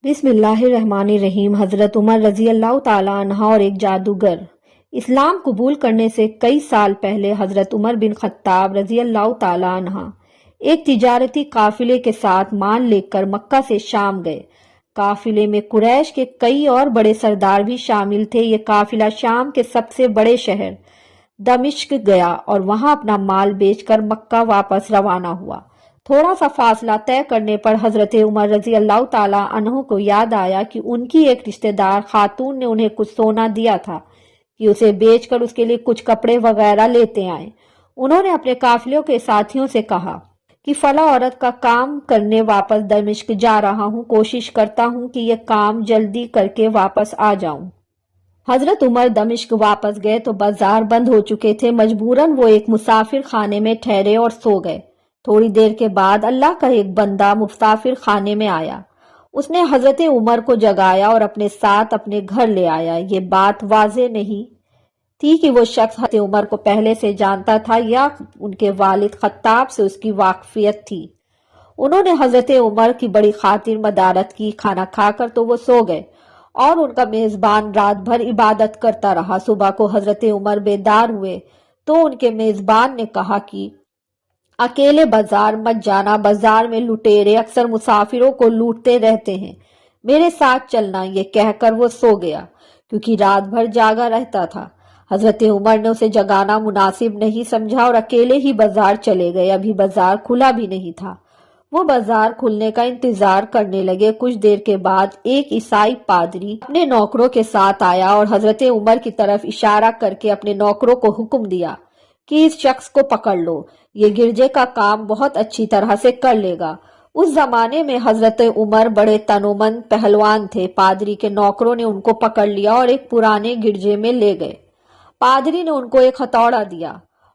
بسم اللہ الرحمن الرحیم۔ حضرت عمر رضی اللہ تعالیٰ عنہ اور ایک جادوگر۔ اسلام قبول کرنے سے کئی سال پہلے حضرت عمر بن خطاب رضی اللہ تعالیٰ عنہ ایک تجارتی قافلے کے ساتھ مال لے کر مکہ سے شام گئے۔ قافلے میں قریش کے کئی اور بڑے سردار بھی شامل تھے۔ یہ قافلہ شام کے سب سے بڑے شہر دمشق گیا اور وہاں اپنا مال بیچ کر مکہ واپس روانہ ہوا۔ تھوڑا سا فاصلہ طے کرنے پر حضرت عمر رضی اللہ تعالیٰ عنہ کو یاد آیا کہ ان کی ایک رشتہ دار خاتون نے انہیں کچھ سونا دیا تھا کہ اسے بیچ کر اس کے لیے کچھ کپڑے وغیرہ لیتے آئیں۔ انہوں نے اپنے قافلوں کے ساتھیوں سے کہا کہ فلاں عورت کا کام کرنے واپس دمشق جا رہا ہوں، کوشش کرتا ہوں کہ یہ کام جلدی کر کے واپس آ جاؤں۔ حضرت عمر دمشق واپس گئے تو بازار بند ہو چکے تھے۔ مجبوراً وہ ایک مسافر خانے میں ٹھہرے اور سو گئے۔ تھوڑی دیر کے بعد اللہ کا ایک بندہ مسافر خانے میں آیا۔ اس نے حضرت عمر کو جگایا اور اپنے ساتھ اپنے گھر لے آیا۔ یہ بات واضح نہیں تھی کہ وہ شخص حضرت عمر کو پہلے سے جانتا تھا یا ان کے والد خطاب سے اس کی واقفیت تھی۔ انہوں نے حضرت عمر کی بڑی خاطر مدارت کی۔ کھانا کھا کر تو وہ سو گئے اور ان کا میزبان رات بھر عبادت کرتا رہا۔ صبح کو حضرت عمر بیدار ہوئے تو ان کے میزبان نے کہا کہ اکیلے بازار مت جانا، بازار میں لٹیرے اکثر مسافروں کو لوٹتے رہتے ہیں، میرے ساتھ چلنا۔ یہ کہہ کر وہ سو گیا کیونکہ رات بھر جاگا رہتا تھا۔ حضرت عمر نے اسے جگانا مناسب نہیں سمجھا اور اکیلے ہی بازار چلے گئے۔ ابھی بازار کھلا بھی نہیں تھا۔ وہ بازار کھلنے کا انتظار کرنے لگے۔ کچھ دیر کے بعد ایک عیسائی پادری اپنے نوکروں کے ساتھ آیا اور حضرت عمر کی طرف اشارہ کر کے اپنے نوکروں کو حکم دیا کہ اس شخص کو پکڑ لو، یہ گرجے کا کام بہت اچھی طرح سے کر لے گا۔ اس زمانے میں حضرت عمر بڑے تنومند پہلوان تھے۔ پادری کے نوکروں نے ان کو پکڑ لیا اور ایک پرانے گرجے میں لے گئے۔ پادری نے ان کو ایک ہتھوڑا دیا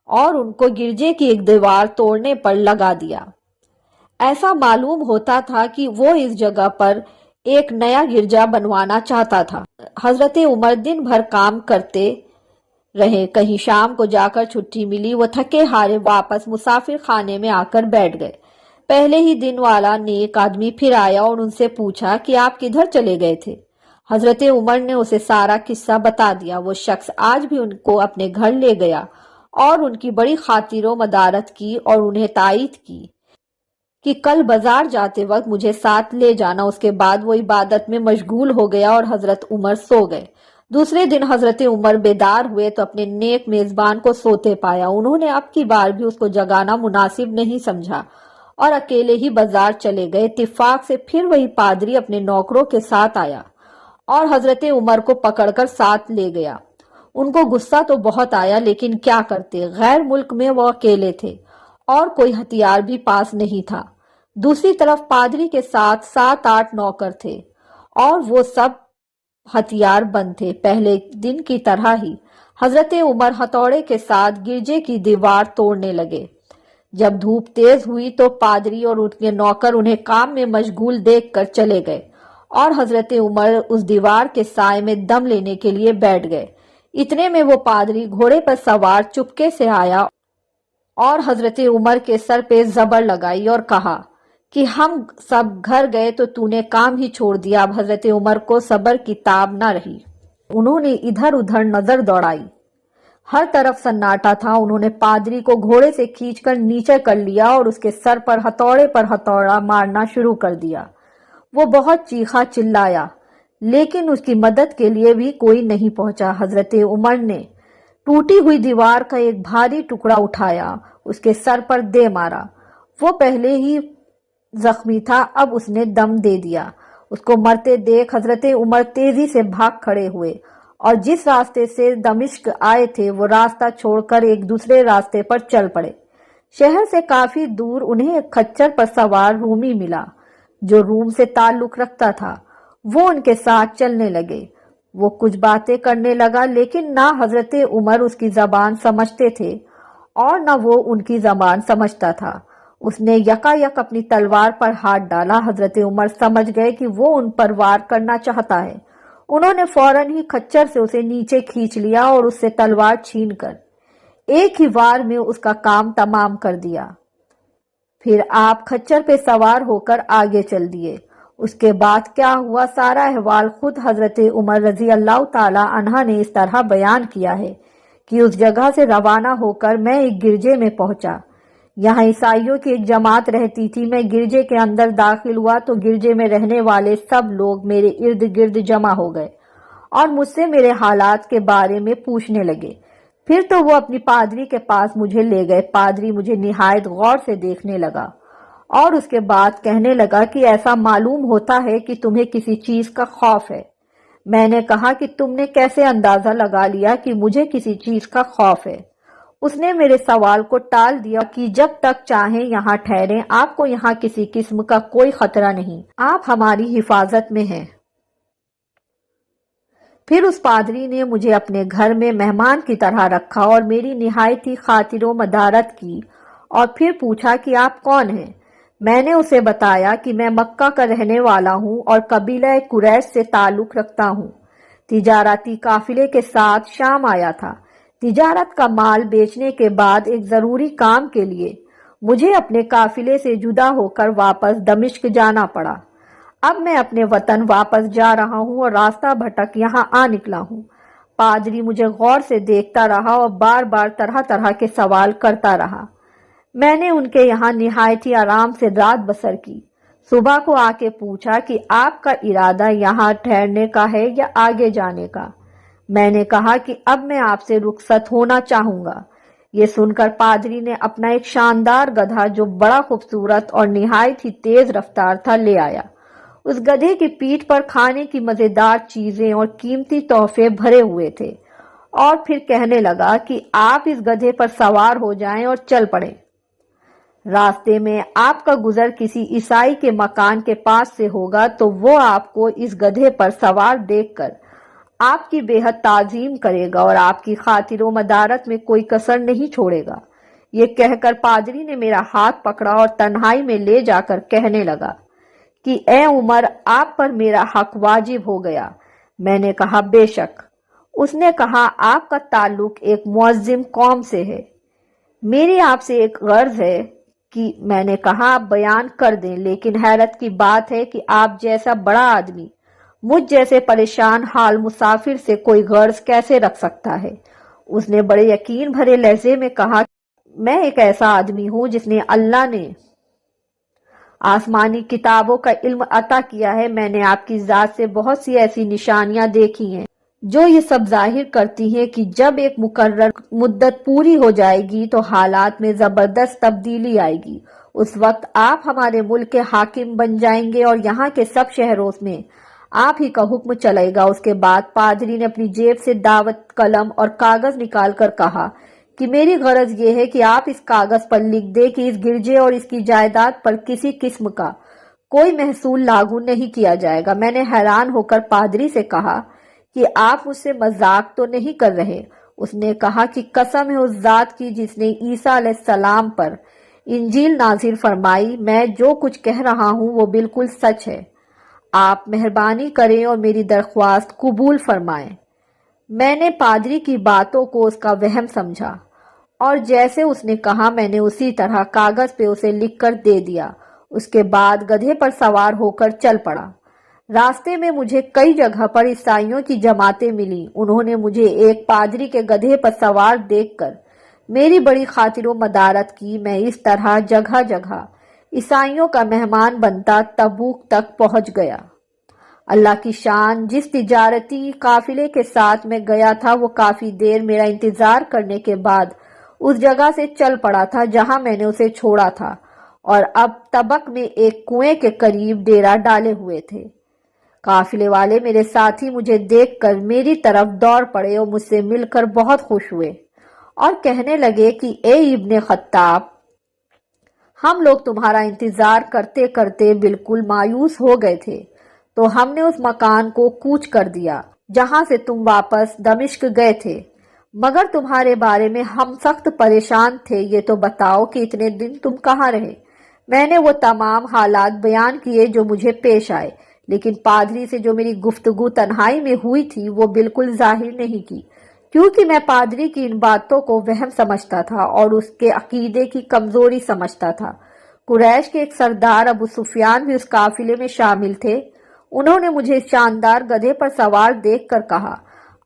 اور ان کو گرجے کی ایک دیوار توڑنے پر لگا دیا۔ ایسا معلوم ہوتا تھا کہ وہ اس جگہ پر ایک نیا گرجا بنوانا چاہتا تھا۔ حضرت عمر دن بھر کام کرتے رہے۔ کہیں شام کو جا کر چھٹی ملی، وہ تھکے ہارے واپس مسافر خانے میں آ کر بیٹھ گئے۔ پہلے ہی دن والا نیک آدمی پھر آیا اور ان سے پوچھا کہ آپ کدھر چلے گئے تھے؟ حضرت عمر نے اسے سارا قصہ بتا دیا۔ وہ شخص آج بھی ان کو اپنے گھر لے گیا اور ان کی بڑی خاطر و مدارت کی اور انہیں تائید کی کہ کل بازار جاتے وقت مجھے ساتھ لے جانا۔ اس کے بعد وہ عبادت میں مشغول ہو گیا اور حضرت عمر سو گئے۔ دوسرے دن حضرت عمر بیدار ہوئے تو اپنے نیک میزبان کو سوتے پایا۔ انہوں نے اب کی بار بھی اس کو جگانا مناسب نہیں سمجھا اور اکیلے ہی بازار چلے گئے۔ اتفاق سے پھر وہی پادری اپنے نوکروں کے ساتھ آیا اور حضرت عمر کو پکڑ کر ساتھ لے گیا۔ ان کو غصہ تو بہت آیا، لیکن کیا کرتے، غیر ملک میں وہ اکیلے تھے اور کوئی ہتھیار بھی پاس نہیں تھا۔ دوسری طرف پادری کے ساتھ 7-8 نوکر تھے اور وہ سب ہتھیار بند تھے۔ پہلے دن کی طرح ہی حضرت عمر ہتھوڑے کے ساتھ گرجے کی دیوار توڑنے لگے۔ جب دھوپ تیز ہوئی تو پادری اور ان کے نوکر انہیں کام میں مشغول دیکھ کر چلے گئے اور حضرت عمر اس دیوار کے سائے میں دم لینے کے لیے بیٹھ گئے۔ اتنے میں وہ پادری گھوڑے پر سوار چپکے سے آیا اور حضرت عمر کے سر پہ زبر لگائی اور کہا کہ ہم سب گھر گئے تو تو نے کام ہی چھوڑ دیا۔ اب حضرت عمر کو صبر کی تاب نہ رہی۔ انہوں نے ادھر ادھر نظر دوڑائی، ہر طرف سناٹا تھا۔ انہوں نے پادری کو گھوڑے سے کھینچ کر نیچے کر لیا اور اس کے سر پر ہتھوڑا مارنا شروع کر دیا۔ وہ بہت چیخا چلایا لیکن اس کی مدد کے لیے بھی کوئی نہیں پہنچا۔ حضرت عمر نے ٹوٹی ہوئی دیوار کا ایک بھاری ٹکڑا اٹھایا، اس کے سر پر دے مارا۔ وہ پہلے ہی زخمی تھا، اب اس نے دم دے دیا۔ اس کو مرتے دیکھ حضرت عمر تیزی سے بھاگ کھڑے ہوئے اور جس راستے سے دمشق آئے تھے وہ راستہ چھوڑ کر ایک دوسرے راستے پر چل پڑے۔ شہر سے کافی دور انہیں ایک کھچر پر سوار رومی ملا جو روم سے تعلق رکھتا تھا۔ وہ ان کے ساتھ چلنے لگے۔ وہ کچھ باتیں کرنے لگا لیکن نہ حضرت عمر اس کی زبان سمجھتے تھے اور نہ وہ ان کی زبان سمجھتا تھا۔ اس نے یکایک اپنی تلوار پر ہاتھ ڈالا۔ حضرت عمر سمجھ گئے کہ وہ ان پر وار کرنا چاہتا ہے۔ انہوں نے فوراً ہی کھچر سے اسے نیچے کھینچ لیا اور اس سے تلوار چھین کر ایک ہی وار میں اس کا کام تمام کر دیا۔ پھر آپ کھچر پہ سوار ہو کر آگے چل دیے۔ اس کے بعد کیا ہوا سارا احوال خود حضرت عمر رضی اللہ تعالی عنہ نے اس طرح بیان کیا ہے کہ اس جگہ سے روانہ ہو کر میں ایک گرجے میں پہنچا۔ یہاں عیسائیوں کی ایک جماعت رہتی تھی۔ میں گرجے کے اندر داخل ہوا تو گرجے میں رہنے والے سب لوگ میرے ارد گرد جمع ہو گئے اور مجھ سے میرے حالات کے بارے میں پوچھنے لگے۔ پھر تو وہ اپنی پادری کے پاس مجھے لے گئے۔ پادری مجھے نہایت غور سے دیکھنے لگا اور اس کے بعد کہنے لگا کہ ایسا معلوم ہوتا ہے کہ تمہیں کسی چیز کا خوف ہے۔ میں نے کہا کہ تم نے کیسے اندازہ لگا لیا کہ مجھے کسی چیز کا خوف ہے؟ اس نے میرے سوال کو ٹال دیا کہ جب تک چاہیں یہاں ٹھہریں، آپ کو یہاں کسی قسم کا کوئی خطرہ نہیں، آپ ہماری حفاظت میں ہیں۔ پھر اس پادری نے مجھے اپنے گھر میں مہمان کی طرح رکھا اور میری نہایت ہی خاطر و مدارت کی، اور پھر پوچھا کہ آپ کون ہیں؟ میں نے اسے بتایا کہ میں مکہ کا رہنے والا ہوں اور قبیلہ قریش سے تعلق رکھتا ہوں۔ تجارتی قافلے کے ساتھ شام آیا تھا۔ تجارت کا مال بیچنے کے بعد ایک ضروری کام کے لیے مجھے اپنے قافلے سے جدا ہو کر واپس دمشق جانا پڑا۔ اب میں اپنے وطن واپس جا رہا ہوں اور راستہ بھٹک یہاں آ نکلا ہوں۔ پادری مجھے غور سے دیکھتا رہا اور بار بار طرح طرح کے سوال کرتا رہا۔ میں نے ان کے یہاں نہایت ہی آرام سے رات بسر کی۔ صبح کو آ کے پوچھا کہ آپ کا ارادہ یہاں ٹھہرنے کا ہے یا آگے جانے کا؟ میں نے کہا کہ اب میں آپ سے رخصت ہونا چاہوں گا۔ یہ سن کر پادری نے اپنا ایک شاندار گدھا جو بڑا خوبصورت اور نہایت ہی تیز رفتار تھا لے آیا۔ اس گدھے کی پیٹھ پر کھانے کی مزیدار چیزیں اور قیمتی تحفے بھرے ہوئے تھے، اور پھر کہنے لگا کہ آپ اس گدھے پر سوار ہو جائیں اور چل پڑیں۔ راستے میں آپ کا گزر کسی عیسائی کے مکان کے پاس سے ہوگا تو وہ آپ کو اس گدھے پر سوار دیکھ کر آپ کی بے حد تعظیم کرے گا اور آپ کی خاطر و مدارت میں کوئی کسر نہیں چھوڑے گا۔ یہ کہہ کر پادری نے میرا ہاتھ پکڑا اور تنہائی میں لے جا کر کہنے لگا کہ اے عمر، آپ پر میرا حق واجب ہو گیا۔ میں نے کہا بے شک۔ اس نے کہا آپ کا تعلق ایک معظم قوم سے ہے، میری آپ سے ایک غرض ہے کہ میں نے کہا آپ بیان کر دیں، لیکن حیرت کی بات ہے کہ آپ جیسا بڑا آدمی مجھ جیسے پریشان حال مسافر سے کوئی غرض کیسے رکھ سکتا ہے؟ اس نے بڑے یقین بھرے لہجے میں کہا میں ایک ایسا آدمی ہوں جس نے اللہ نے آسمانی کتابوں کا علم عطا کیا ہے۔ میں نے آپ کی ذات سے بہت سی ایسی نشانیاں دیکھی ہیں جو یہ سب ظاہر کرتی ہیں کہ جب ایک مقرر مدت پوری ہو جائے گی تو حالات میں زبردست تبدیلی آئے گی۔ اس وقت آپ ہمارے ملک کے حاکم بن جائیں گے اور یہاں کے سب شہروں میں آپ ہی کا حکم چلے گا۔ اس کے بعد پادری نے اپنی جیب سے دعوت قلم اور کاغذ نکال کر کہا کہ میری غرض یہ ہے کہ آپ اس کاغذ پر لکھ دیں کہ اس گرجے اور اس کی جائیداد پر کسی قسم کا کوئی محصول لاگو نہیں کیا جائے گا۔ میں نے حیران ہو کر پادری سے کہا کہ آپ مجھ سے مذاق تو نہیں کر رہے؟ اس نے کہا کہ قسم ہے اس ذات کی جس نے عیسیٰ علیہ السلام پر انجیل نازل فرمائی، میں جو کچھ کہہ رہا ہوں وہ بالکل سچ ہے۔ آپ مہربانی کریں اور میری درخواست قبول فرمائیں۔ میں نے پادری کی باتوں کو اس کا وہم سمجھا اور جیسے اس نے کہا میں نے اسی طرح کاغذ پہ اسے لکھ کر دے دیا۔ اس کے بعد گدھے پر سوار ہو کر چل پڑا۔ راستے میں مجھے کئی جگہ پر عیسائیوں کی جماعتیں ملی۔ انہوں نے مجھے ایک پادری کے گدھے پر سوار دیکھ کر میری بڑی خاطر و مدارت کی۔ میں اس طرح جگہ جگہ عیسائیوں کا مہمان بنتا تبوک تک پہنچ گیا۔ اللہ کی شان، جس تجارتی قافلے کے ساتھ میں گیا تھا وہ کافی دیر میرا انتظار کرنے کے بعد اس جگہ سے چل پڑا تھا جہاں میں نے اسے چھوڑا تھا، اور اب تبک میں ایک کنویں کے قریب ڈیرا ڈالے ہوئے تھے۔ قافلے والے میرے ساتھی مجھے دیکھ کر میری طرف دوڑ پڑے اور مجھ سے مل کر بہت خوش ہوئے اور کہنے لگے کہ اے ابن خطاب، ہم لوگ تمہارا انتظار کرتے کرتے بالکل مایوس ہو گئے تھے، تو ہم نے اس مکان کو کوچ کر دیا جہاں سے تم واپس دمشق گئے تھے، مگر تمہارے بارے میں ہم سخت پریشان تھے۔ یہ تو بتاؤ کہ اتنے دن تم کہاں رہے؟ میں نے وہ تمام حالات بیان کیے جو مجھے پیش آئے، لیکن پادری سے جو میری گفتگو تنہائی میں ہوئی تھی وہ بالکل ظاہر نہیں کی، کیونکہ میں پادری کی ان باتوں کو وہم سمجھتا تھا اور اس کے عقیدے کی کمزوری سمجھتا تھا۔ قریش کے ایک سردار ابو سفیان بھی اس قافلے میں شامل تھے۔ انہوں نے مجھے اس شاندار گدھے پر سوار دیکھ کر کہا،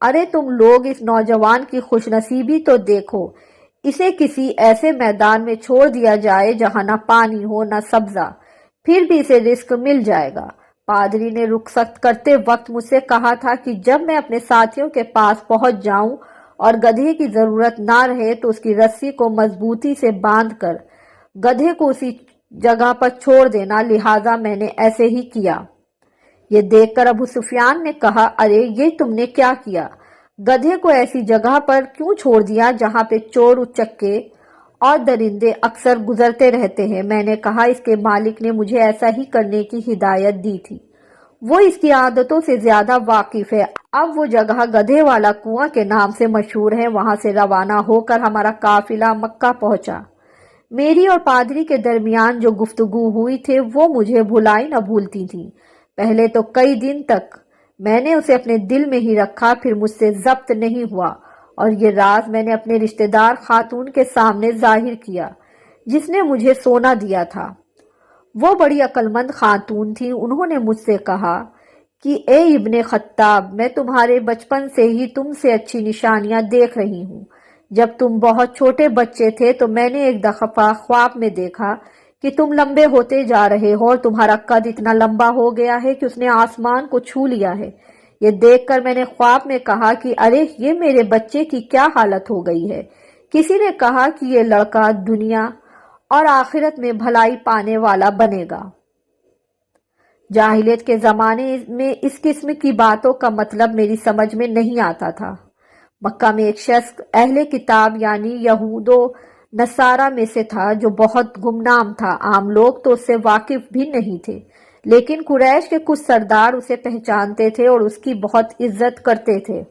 ارے تم لوگ اس نوجوان کی خوش نصیبی تو دیکھو، اسے کسی ایسے میدان میں چھوڑ دیا جائے جہاں نہ پانی ہو نہ سبزہ، پھر بھی اسے رزق مل جائے گا۔ پادری نے رخصت کرتے وقت مجھ سے کہا تھا کہ جب میں اپنے ساتھیوں کے پاس پہنچ جاؤں اور گدھے کی ضرورت نہ رہے تو اس کی رسی کو مضبوطی سے باندھ کر گدھے کو اسی جگہ پر چھوڑ دینا، لہٰذا میں نے ایسے ہی کیا۔ یہ دیکھ کر ابو سفیان نے کہا، ارے یہ تم نے کیا کیا؟ گدھے کو ایسی جگہ پر کیوں چھوڑ دیا جہاں پہ چور اچکے اور درندے اکثر گزرتے رہتے ہیں؟ میں نے کہا، اس کے مالک نے مجھے ایسا ہی کرنے کی ہدایت دی تھی، وہ اس کی عادتوں سے زیادہ واقف ہے۔ اب وہ جگہ گدھے والا کنواں کے نام سے مشہور ہے۔ وہاں سے روانہ ہو کر ہمارا قافلہ مکہ پہنچا۔ میری اور پادری کے درمیان جو گفتگو ہوئی تھی وہ مجھے بھلائی نہ بھولتی تھی۔ پہلے تو کئی دن تک میں نے اسے اپنے دل میں ہی رکھا، پھر مجھ سے ضبط نہیں ہوا اور یہ راز میں نے اپنے رشتہ دار خاتون کے سامنے ظاہر کیا جس نے مجھے سونا دیا تھا۔ وہ بڑی عقل مند خاتون تھی۔ انہوں نے مجھ سے کہا کہ اے ابن خطاب، میں تمہارے بچپن سے ہی تم سے اچھی نشانیاں دیکھ رہی ہوں۔ جب تم بہت چھوٹے بچے تھے تو میں نے ایک دفعہ خواب میں دیکھا کہ تم لمبے ہوتے جا رہے ہو اور تمہارا قد اتنا لمبا ہو گیا ہے کہ اس نے آسمان کو چھو لیا ہے۔ یہ دیکھ کر میں نے خواب میں کہا کہ ارے یہ میرے بچے کی کیا حالت ہو گئی ہے۔ کسی نے کہا کہ یہ لڑکا دنیا اور آخرت میں بھلائی پانے والا بنے گا۔ جاہلیت کے زمانے میں اس قسم کی باتوں کا مطلب میری سمجھ میں نہیں آتا تھا۔ مکہ میں ایک شخص اہل کتاب یعنی یہود و نصارہ میں سے تھا جو بہت گمنام تھا۔ عام لوگ تو اس سے واقف بھی نہیں تھے، لیکن قریش کے کچھ سردار اسے پہچانتے تھے اور اس کی بہت عزت کرتے تھے۔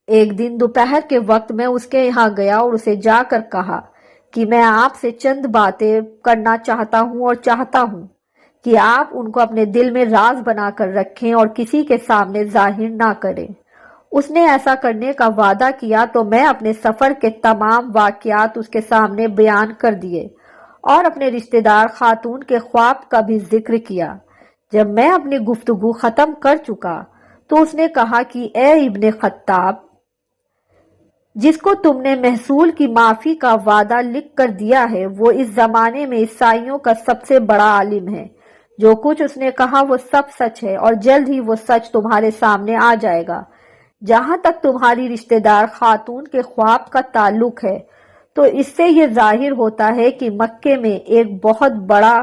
ایک دن دوپہر کے وقت میں اس کے یہاں گیا اور اسے جا کر کہا کہ میں آپ سے چند باتیں کرنا چاہتا ہوں اور چاہتا ہوں کہ آپ ان کو اپنے دل میں راز بنا کر رکھیں اور کسی کے سامنے ظاہر نہ کریں۔ اس نے ایسا کرنے کا وعدہ کیا تو میں اپنے سفر کے تمام واقعات اس کے سامنے بیان کر دیے اور اپنے رشتہ دار خاتون کے خواب کا بھی ذکر کیا۔ جب میں اپنی گفتگو ختم کر چکا تو اس نے کہا کہ اے ابن خطاب، جس کو تم نے محصول کی معافی کا وعدہ لکھ کر دیا ہے وہ اس زمانے میں عیسائیوں کا سب سے بڑا عالم ہے۔ جو کچھ اس نے کہا وہ سب سچ ہے اور جلد ہی وہ سچ تمہارے سامنے آ جائے گا۔ جہاں تک تمہاری رشتہ دار خاتون کے خواب کا تعلق ہے تو اس سے یہ ظاہر ہوتا ہے کہ مکے میں ایک بہت بڑا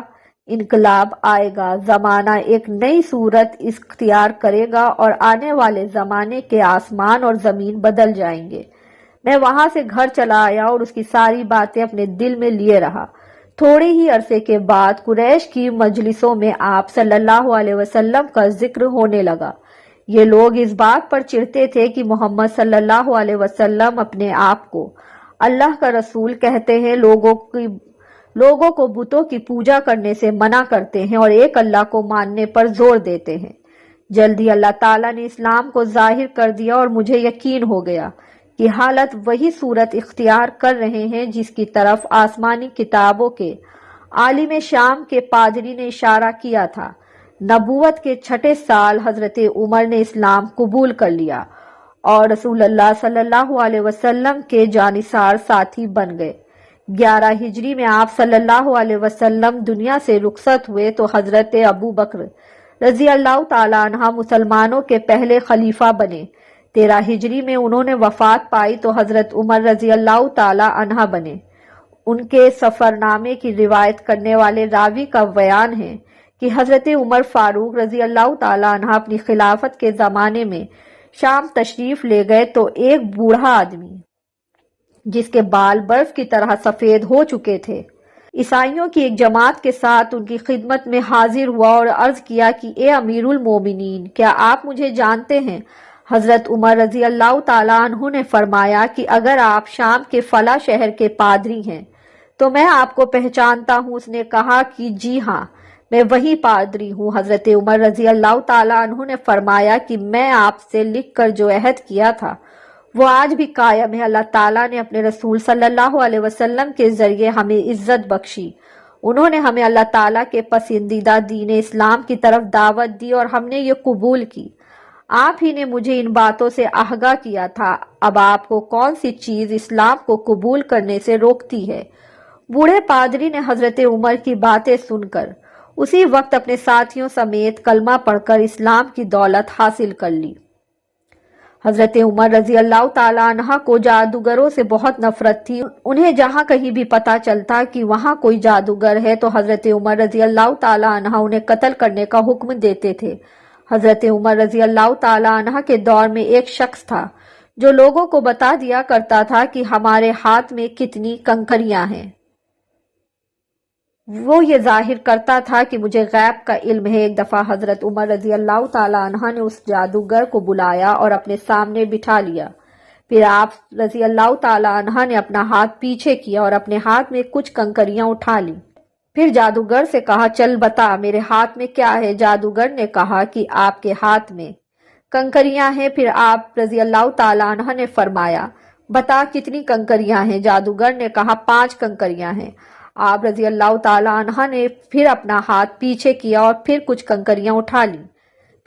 انقلاب آئے گا، زمانہ ایک نئی صورت اختیار کرے گا اور آنے والے زمانے کے آسمان اور زمین بدل جائیں گے۔ میں وہاں سے گھر چلا آیا اور اس کی ساری باتیں اپنے دل میں لیے رہا۔ تھوڑے ہی عرصے کے بعد قریش کی مجلسوں میں آپ صلی اللہ علیہ وسلم کا ذکر ہونے لگا۔ یہ لوگ اس بات پر چڑھتے تھے کہ محمد صلی اللہ علیہ وسلم اپنے آپ کو اللہ کا رسول کہتے ہیں، لوگوں کو بتوں کی پوجا کرنے سے منع کرتے ہیں اور ایک اللہ کو ماننے پر زور دیتے ہیں۔ جلدی اللہ تعالیٰ نے اسلام کو ظاہر کر دیا اور مجھے یقین ہو گیا کہ حالت وہی صورت اختیار کر رہے ہیں جس کی طرف آسمانی کتابوں کے عالم شام کے پادری نے اشارہ کیا تھا۔ نبوت کے 6 سال حضرت عمر نے اسلام قبول کر لیا اور رسول اللہ صلی اللہ علیہ وسلم کے جانثار ساتھی بن گئے۔ 11 ہجری میں آپ صلی اللہ علیہ وسلم دنیا سے رخصت ہوئے تو حضرت ابو بکر رضی اللہ تعالیٰ عنہ مسلمانوں کے پہلے خلیفہ بنے۔ 13 ہجری میں انہوں نے وفات پائی تو حضرت عمر رضی اللہ تعالیٰ عنہ بنے۔ ان کے سفر نامے کی روایت کرنے والے راوی کا بیان ہے کہ حضرت عمر فاروق رضی اللہ تعالیٰ عنہ اپنی خلافت کے زمانے میں شام تشریف لے گئے تو ایک بوڑھا آدمی جس کے بال برف کی طرح سفید ہو چکے تھے عیسائیوں کی ایک جماعت کے ساتھ ان کی خدمت میں حاضر ہوا اور عرض کیا کہ اے امیر المومنین، کیا آپ مجھے جانتے ہیں؟ حضرت عمر رضی اللہ تعالیٰ عنہ نے فرمایا کہ اگر آپ شام کے فلاں شہر کے پادری ہیں تو میں آپ کو پہچانتا ہوں۔ اس نے کہا کہ جی ہاں، میں وہی پادری ہوں۔ حضرت عمر رضی اللہ تعالیٰ عنہ نے فرمایا کہ میں آپ سے لکھ کر جو عہد کیا تھا وہ آج بھی قائم ہے۔ اللہ تعالیٰ نے اپنے رسول صلی اللہ علیہ وسلم کے ذریعے ہمیں عزت بخشی۔ انہوں نے ہمیں اللہ تعالیٰ کے پسندیدہ دین اسلام کی طرف دعوت دی اور ہم نے یہ قبول کی۔ آپ ہی نے مجھے ان باتوں سے آگاہ کیا تھا، اب آپ کو کون سی چیز اسلام کو قبول کرنے سے روکتی ہے؟ بوڑھے پادری نے حضرت عمر کی باتیں سن کر اسی وقت اپنے ساتھیوں سمیت کلمہ پڑھ کر اسلام کی دولت حاصل کر لی۔ حضرت عمر رضی اللہ تعالیٰ عنہ کو جادوگروں سے بہت نفرت تھی۔ انہیں جہاں کہیں بھی پتہ چلتا کہ وہاں کوئی جادوگر ہے تو حضرت عمر رضی اللہ تعالیٰ عنہ انہیں قتل کرنے کا حکم دیتے تھے۔ حضرت عمر رضی اللہ تعالیٰ عنہ کے دور میں ایک شخص تھا جو لوگوں کو بتا دیا کرتا تھا کہ ہمارے ہاتھ میں کتنی کنکریاں ہیں۔ وہ یہ ظاہر کرتا تھا کہ مجھے غیب کا علم ہے۔ ایک دفعہ حضرت عمر رضی اللہ تعالیٰ عنہ نے اس جادوگر کو بلایا اور اپنے سامنے بٹھا لیا۔ پھر آپ رضی اللہ تعالیٰ عنہ نے اپنا ہاتھ پیچھے کیا اور اپنے ہاتھ میں کچھ کنکریاں اٹھا لی۔ پھر جادوگر سے کہا، چل بتا میرے ہاتھ میں کیا ہے؟ جادوگر نے کہا کہ آپ کے ہاتھ میں کنکریاں ہیں۔ پھر آپ رضی اللہ تعالیٰ عنہ نے فرمایا، بتا کتنی کنکریاں ہیں؟ جادوگر نے کہا، 5 کنکریاں ہیں۔ آپ رضی اللہ تعالیٰ عنہ نے پھر اپنا ہاتھ پیچھے کیا اور پھر کچھ کنکریاں اٹھا لی۔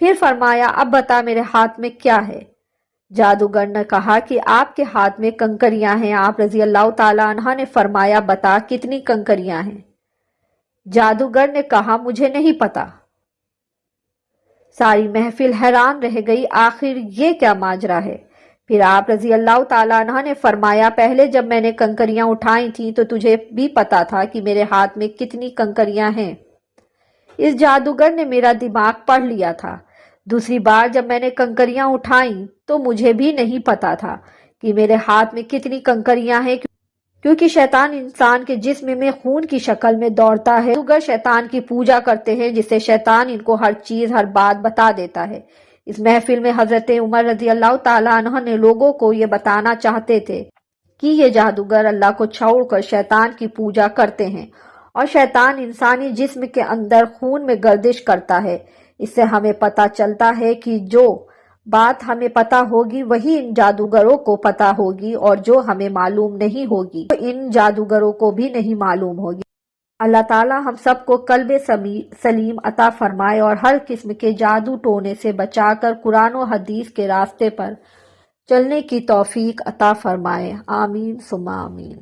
پھر فرمایا، اب بتا میرے ہاتھ میں کیا ہے؟ جادوگر نے کہا کہ آپ کے ہاتھ میں کنکریاں ہیں۔ آپ رضی اللہ تعالیٰ عنہ نے فرمایا، بتا کتنی کنکریاں ہیں؟ جادوگر نے کہا، مجھے نہیں پتا۔ ساری محفل حیران رہ گئی، آخر یہ کیا ماجرا ہے؟ پھر آپ رضی اللہ تعالیٰ عنہ نے فرمایا، پہلے جب میں نے کنکریاں اٹھائی تھیں تو تجھے بھی پتا تھا کہ میرے ہاتھ میں کتنی کنکریاں ہیں۔ اس جادوگر نے میرا دماغ پڑھ لیا تھا۔ دوسری بار جب میں نے کنکریاں اٹھائیں تو مجھے بھی نہیں پتا تھا کہ میرے ہاتھ میں کتنی کنکریاں ہیں، کیونکہ شیطان انسان کے جسم میں خون کی شکل میں دوڑتا ہے۔ جادوگر شیطان کی پوجا کرتے ہیں جس سے شیطان ان کو ہر چیز ہر بات بتا دیتا ہے۔ اس محفل میں حضرت عمر رضی اللہ تعالیٰ عنہ نے لوگوں کو یہ بتانا چاہتے تھے کہ یہ جادوگر اللہ کو چھوڑ کر شیطان کی پوجا کرتے ہیں اور شیطان انسانی جسم کے اندر خون میں گردش کرتا ہے۔ اس سے ہمیں پتہ چلتا ہے کہ جو بات ہمیں پتہ ہوگی وہی ان جادوگروں کو پتہ ہوگی، اور جو ہمیں معلوم نہیں ہوگی تو ان جادوگروں کو بھی نہیں معلوم ہوگی۔ اللہ تعالیٰ ہم سب کو قلب سلیم عطا فرمائے اور ہر قسم کے جادو ٹونے سے بچا کر قرآن و حدیث کے راستے پر چلنے کی توفیق عطا فرمائے، آمین ثم آمین۔